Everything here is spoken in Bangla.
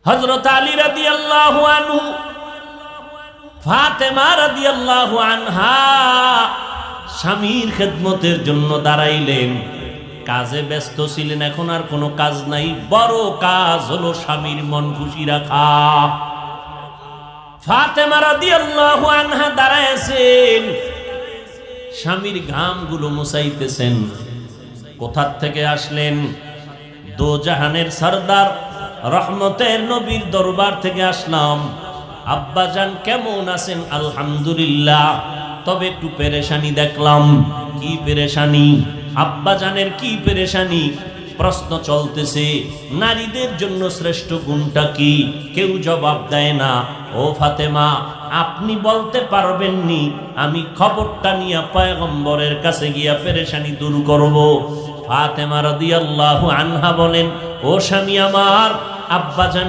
হযরত আলী রাদিয়াল্লাহু আনহু ফাতেমা রাদিয়াল্লাহু আনহা স্বামীর খেদমতের জন্য দাঁড়াইলেন। কাজে ব্যস্ত ছিলেন, এখন আর কোনো কাজ নাই, বড় কাজ হলো স্বামীর মন খুশি রাখা। ফাতেমা রাদিয়াল্লাহু আনহা দাঁড়ায়ছেন, স্বামীর ঘামগুলো মুছাইতেছেন। কোথা থেকে আসলেন? দো জাহানের সরদার রহমতের নবীর দরবার থেকে আসলাম। আব্বাজান কেমন আছেন? আলহামদুলিল্লাহ, তবে একটু পেরেশানি দেখলাম। কি পেরেশানি? আব্বাজানের কি পেরেশানি? প্রশ্ন চলতেছে, নারীদের জন্য শ্রেষ্ঠ গুণটা কি? কেউ জবাব দেয় না। ও ফাতেমা, আপনি বলতে পারবেননি, আমি খবরটা নিয়ে পয়গম্বরের কাছে গিয়া পেরেশানি দূর করব। ফাতেমা রাদিয়াল্লাহু আনহা বলেন, ও স্বামী আমার, আব্বাজান